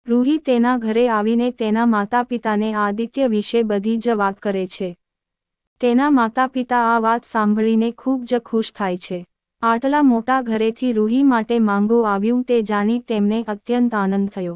રૂહી તેના ઘરે આવીને તેના માતા પિતાને આદિત્ય વિશે બધી જ વાત કરે છે. તેના માતા પિતા આ વાત સાંભળીને ખૂબ જ ખુશ થાય છે. આટલા મોટા ઘરેથી રૂહી માટે માંગવું આવ્યું તે જાણી તેમને અત્યંત આનંદ થયો.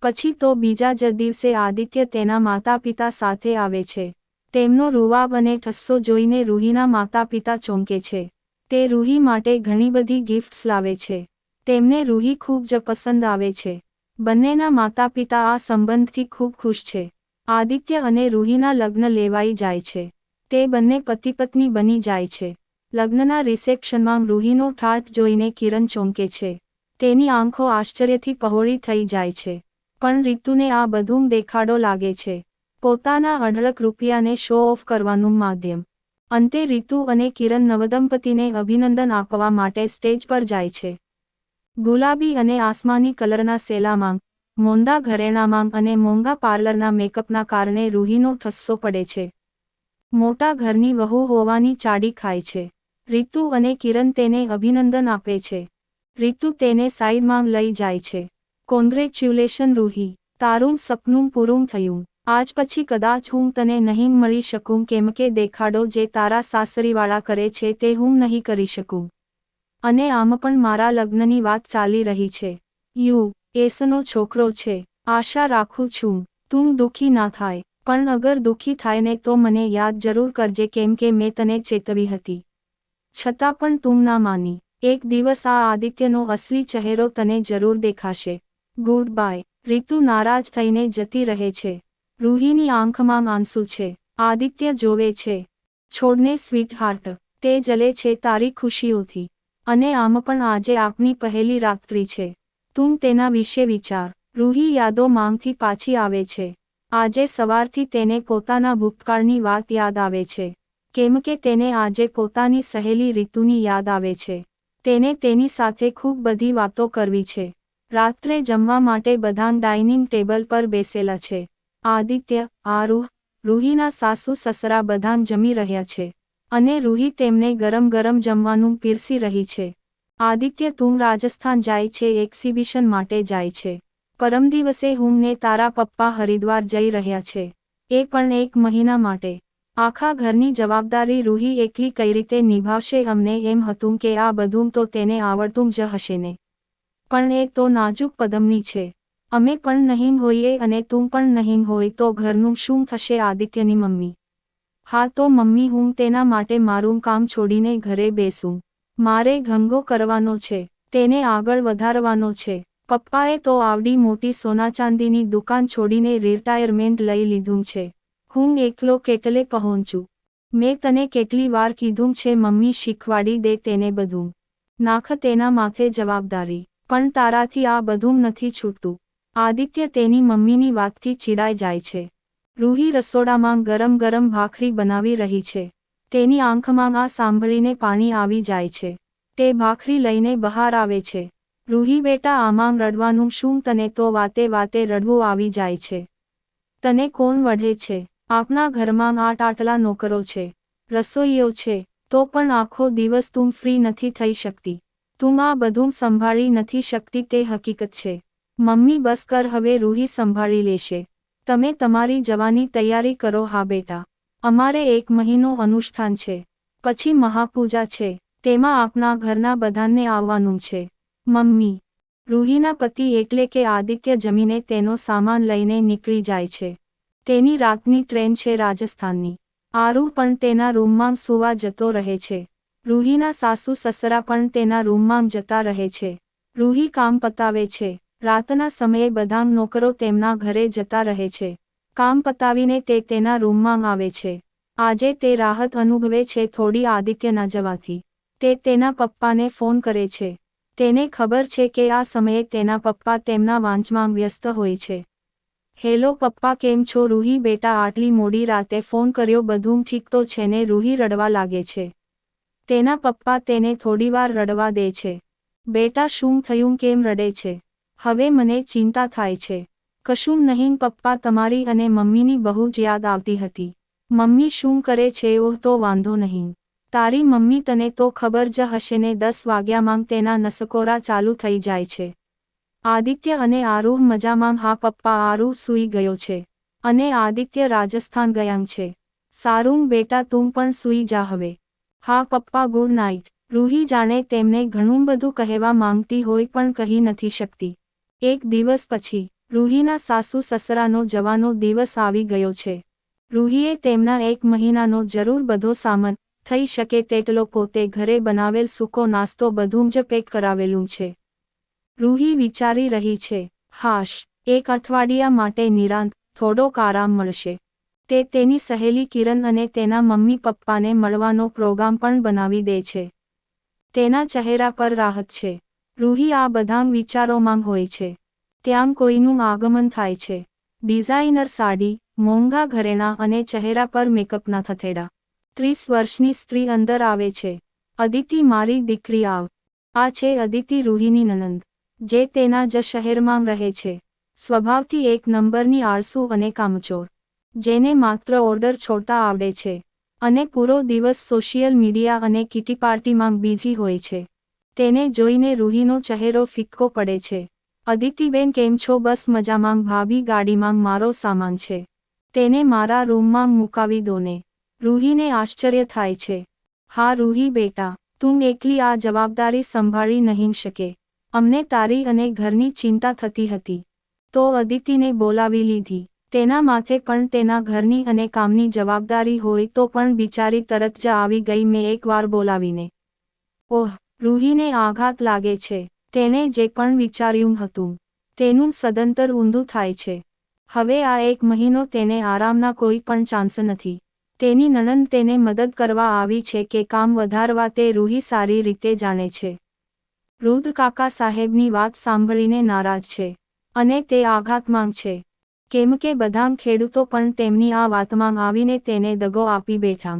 પછી તો બીજા જ દિવસે આદિત્ય તેના માતા પિતા સાથે આવે છે. તેમનો રૂવાબ અને ઠસ્સો જોઈને રૂહીના માતા પિતા ચોંકે છે. તે રૂહી માટે ઘણી બધી ગિફ્ટ્સ લાવે છે. તેમને રૂહી ખૂબ જ પસંદ આવે છે. બંનેના માતા પિતા આ સંબંધથી ખૂબ ખુશ છે. આદિત્ય અને રૂહીના લગ્ન લેવાઈ જાય છે. તે બંને પતિ પત્ની બની જાય છે. લગ્નના રિસેપ્શનમાં રૂહીનો ઠાઠ જોઈને કિરણ ચોંકે છે. તેની આંખો આશ્ચર્યથી પહોળી થઈ જાય છે. પણ રીતુને આ બધું દેખાડો લાગે છે. પોતાના અઢળક રૂપિયાને શો ઓફ કરવાનું માધ્યમ. અંતે રીતુ અને કિરણ નવદંપતિને અભિનંદન આપવા માટે સ્ટેજ પર જાય છે. ગુલાબી અને આસમાની કલરના સેલામાં, મોંઘા ઘરેણામાં અને મોંઘા પાર્લરના મેકઅપના કારણે રૂહીનો ઠસ્સો પડે છે. મોટા ઘરની વહુ હોવાની ચાડી ખાય છે. રીતુ અને કિરણ તેને અભિનંદન આપે છે. રીતુ તેને સાઈડમાં લઈ જાય છે. કોંગ્રેચ્યુલેશન રૂહી, તારું સપનું પૂરું થયું. આજ પછી કદાચ હું તને નહીં મળી શકું કેમ કે દેખાડો જે તારા સાસરીવાળા કરે છે તે હું નહીં કરી શકું. અને આમ પણ મારા લગ્નની વાત ચાલી રહી છે. યુએસનો છોકરો છે. આશા રાખું છું તું દુઃખી ના થાય. પણ અગર દુઃખી થાય ને તો મને યાદ જરૂર કરજે કેમ કે મેં તને ચેતવી હતી. છતાં પણ તું ના માની. એક દિવસ આ આદિત્યનો અસલી ચહેરો તને જરૂર દેખાશે. Good bye. રીતુ નારાજ થઈને જતી રહે છે. રૂહીની આંખમાં આંસુ છે. આદિત્ય જોવે છે. છોડને સ્વીટ હાર્ટ, તે જલે છે તારી ખુશીઓથી. અને આમ પણ આજે આપણી પહેલી રાત્રિ છે. તું તેના વિશે વિચાર. રૂહી યાદો માંગથી પાછી આવે છે. આજે સવારથી તેને પોતાના ભૂતકાળની વાત યાદ આવે છે. કેમ કે તેને આજે પોતાની સહેલી રીતુની યાદ આવે છે. તેને તેની સાથે ખૂબ બધી વાતો કરવી છે. રાત્રે જમવા માટે બધા ડાઇનિંગ ટેબલ પર બેસેલા છે. આદિત્ય, આરુહ, રૂહીના સાસુ સસરા બધાં જમી રહ્યા છે. અને રૂહી તેમને ગરમ ગરમ જમવાનું પીરસી રહી છે. આદિત્ય તું રાજસ્થાન જાય છે એક્ઝિબિશન માટે જાય છે. પરમ દિવસે હું ને તારા પપ્પા હરિદ્વાર જઈ રહ્યા છે. એ પણ 1 મહિના માટે. આખા ઘરની જવાબદારી રૂહી એકલી કઈ રીતે નિભાવશે અમને એમ હતું કે આ બધું તો તેને આવડતું જ હશે ને. પણ એ તો નાજુક પદમની છે. અમે પણ નહીં હોઈએ અને તું પણ નહીં હોય તો ઘરનું શું થશે આદિત્યની મમ્મી. હા તો મમ્મી હું તેના માટે મારું કામ છોડીને ઘરે બેસું. મારે ધંધો કરવાનો છે. તેને આગળ વધારવાનો છે. પપ્પાએ તો આવડી મોટી સોના ચાંદીની દુકાન છોડીને રિટાયરમેન્ટ લઈ લીધું છે. હું એકલો કેટલે પહોંચું. મેં તને કેટલી વાર કીધું છે મમ્મી શીખવાડી દે તેને બધું. નાખ તેના માથે જવાબદારી. પણ તારાથી આ બધું નથી છૂટતું. આદિત્ય તેની મમ્મીની વાતથી ચીડાઈ જાય છે. રૂહી રસોડામાં ગરમ ગરમ ભાખરી બનાવી રહી છે. તેની આંખમાં આ સાંભળીને પાણી આવી જાય છે. તે ભાખરી લઈને બહાર આવે છે. રૂહી બેટા આમાં રડવાનું શું તને તો વાતે વાતે રડવું આવી જાય છે. તને કોણ વઢે છે? આપના ઘરમાં આટલા નોકરો છે. રસોઈયો છે. તો પણ આખો દિવસ તું ફ્રી નથી થઈ શકતી. તું આ બધું સંભાળી નથી શકતી તે હકીકત છે. મમ્મી બસ કર હવે રૂહી સંભાળી લેશે. તમે તમારી જવાની તૈયારી કરો હા બેટા. અમારે 1 મહિનો અનુષ્ઠાન છે. પછી મહાપૂજા છે. તેમાં આપણા ઘરના બધાને આવવાનું છે. મમ્મી. રૂહીના પતિ એટલે કે આદિત્ય જમીને તેનો સામાન લઈને નીકળી જાય છે. તેની રાતની ટ્રેન છે રાજસ્થાનની. આરુહ પણ તેના રૂમમાં સૂવા જતો રહે છે. રૂહીના સાસુ સસરા પણ તેના રૂમમાં જતા રહે છે. રૂહી કામ પતાવે છે. રાતના સમયે બધા નોકરો તેમના ઘરે જતા રહે છે. કામ પતાવીને તે તેના રૂમમાં આવે છે. આજે તે રાહત અનુભવે છે થોડી આદિત્યના જવાથી. તે તેના પપ્પાને ફોન કરે છે. તેને ખબર છે કે આ સમયે તેના પપ્પા તેમના વાંચમાં વ્યસ્ત હોય છે. હેલો પપ્પા કેમ છો રૂહી બેટા આટલી મોડી રાતે ફોન કર્યો બધું ઠીક તો છે ને રૂહી રડવા લાગે છે. તેના પપ્પા તેને થોડીવાર રડવા દે છે. બેટા શું થયું કેમ રડે છે? હવે મને ચિંતા થાય છે. કશું નહીં પપ્પા તમારી અને મમ્મીની બહુ જ યાદ આવતી હતી. મમ્મી શું કરે છે ઓહ તો વાંધો નહીં. તારી મમ્મી તને તો ખબર જ હશે ને 10 વાગ્યામાં તેના નસકોરા ચાલુ થઈ જાય છે. આદિત્ય અને આરુહ મજામાં? હા પપ્પા, આરુહ સૂઈ ગયો છે અને આદિત્ય રાજસ્થાન ગયાં છે. સારું બેટા, તું પણ સૂઈ જા હવે. હા પપ્પા, ગુડ નાઇટ. રૂહી જાણે તેમને ઘણું બધું કહેવા માંગતી હોય પણ કહી નથી શકતી. એક દિવસ પછી રૂહીના સાસુ સસરાનો જવાનો દિવસ આવી ગયો છે. રૂહીએ તેમના 1 મહિનાનો જરૂર બધો સામાન, થઈ શકે તેટલો પોતે ઘરે બનાવેલ સૂકો નાસ્તો બધું જ પેક કરાવેલું છે. રૂહી વિચારી રહી છે, હાશ, 1 અઠવાડિયા માટે નિરાંત, થોડોક આરામ મળશે. તે તેની સહેલી કિરણ અને તેના મમ્મી પપ્પાને મળવાનો પ્રોગ્રામ પણ બનાવી દે છે. તેના ચહેરા પર રાહત છે. રૂહી આ બધાં વિચારોમાં હોય છે. ત્યાં કોઈનું આગમન થાય છે. ડિઝાઇનર સાડી, મોંઘા ઘરેણાં અને ચહેરા પર મેકઅપના થથેડા. 30 વર્ષની સ્ત્રી અંદર આવે છે. અદિતિ, મારી દીકરી આવ. આ છે અદિતિ, રૂહીની નણંદ, જે તેના જ શહેરમાં રહે છે. સ્વભાવથી 1 નંબરની આળસુ અને કામચોર, જેને માત્ર ઓર્ડર છોડતા આવડે છે અને પૂરો દિવસ સોશિયલ મીડિયા અને કિટી પાર્ટીમાં બીઝી હોય છે. તેને જોઈને રૂહીનો ચહેરો ફિક્કો પડે છે. અદિતિબેન, કેમ છો? બસ મજામાં ભાભી, ગાડીમાં મારો સામાન છે, તેને મારા રૂમમાં મુકાવી દો ને. રૂહીને આશ્ચર્ય થાય છે. હા રૂહી બેટા, તું એકલી આ જવાબદારી સંભાળી નહીં શકે. અમને તારી અને ઘરની ચિંતા થતી હતી, તો અદિતિને બોલાવી લીધી. તેના માથે પણ તેના ઘરની અને કામની જવાબદારી હોય તો પણ બિચારી તરત જ આવી ગઈ, મેં એકવાર બોલાવીને. ઓહ, રૂહીને આઘાત લાગે છે. તેણે જે પણ વિચાર્યું હતું તેનું સદંતર ઊંધું થાય છે. હવે આ 1 મહિનો તેને આરામના કોઈ પણ ચાન્સ નથી. તેની નણંદ તેને મદદ કરવા આવી છે કે કામ વધારવા તે રૂહી સારી રીતે જાણે છે. રુદ્ર કાકા સાહેબની વાત સાંભળીને નારાજ છે અને તે આઘાતમાં છે. કેમ કે બધાં ખેડૂતો પણ તેમની આ વાતમાં આવીને તેને દગો આપી બેઠા.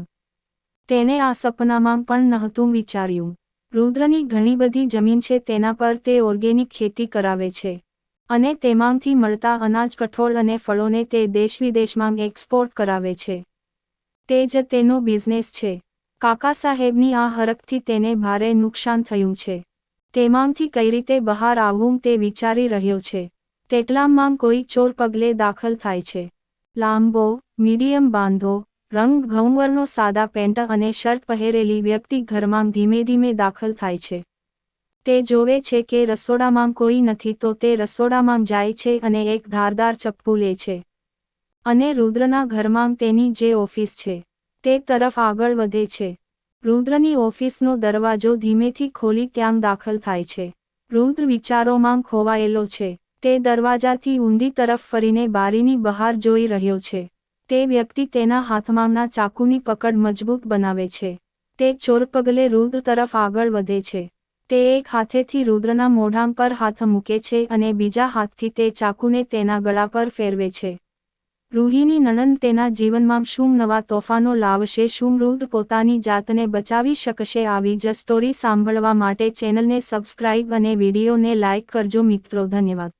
તેને આ સપનામાં પણ નહોતું વિચાર્યું. રુદ્રની ઘણી બધી જમીન છે, તેના પર તે ઓર્ગેનિક ખેતી કરાવે છે અને તેમાંથી મળતા અનાજ, કઠોળ અને ફળોને તે દેશ-વિદેશમાં એક્સપોર્ટ કરાવે છે. તે જ તેનો બિઝનેસ છે. કાકા સાહેબની આ હરખથી તેને ભારે નુકસાન થયું છે. તેમાંથી કઈ રીતે બહાર આવવું તે વિચારી રહ્યો છે. તેટલામાં કોઈ ચોર પગલે દાખલ થાય છે. લાંબો, મીડિયમ બાંધો, રંગ ઘઉંવર્ણનો સાદા પેન્ટ અને શર્ટ પહેરેલી વ્યક્તિ ઘરમાં ધીમે ધીમે દાખલ થાય છે. તે જોવે છે કે રસોડામાં કોઈ નથી તો તે રસોડામાં જાય છે અને એક ધારદાર ચપ્પુ લે છે અને રુદ્રના ઘરમાં તેની જે ઓફિસ છે તે તરફ આગળ વધે છે. રુદ્રની ઓફિસનો દરવાજો ધીમેથી ખોલી ત્યાં દાખલ થાય છે. રુદ્ર વિચારોમાં ખોવાયેલો છે. તે દરવાજાથી ઊંધી તરફ ફરીને બારીની બહાર જોઈ રહ્યો છે. તે વ્યક્તિ તેના હાથમાંના ચાકુની પકડ મજબૂત બનાવે છે. તે ચોર પગલે રુદ્ર તરફ આગળ વધે છે. તે એક હાથેથી રુદ્રના મોઢા પર હાથ મૂકે છે અને બીજા હાથથી તે ચાકુને તેના ગળા પર ફેરવે છે. રૂહીની નણંદ તેના જીવનમાં શું નવા તોફાનો લાવશે? શું રુદ્ર પોતાની જાતને બચાવી શકશે? આવી જ સ્ટોરી સાંભળવા માટે ચેનલને સબસ્ક્રાઇબ અને વિડીયોને લાઇક કરજો મિત્રો. ધન્યવાદ.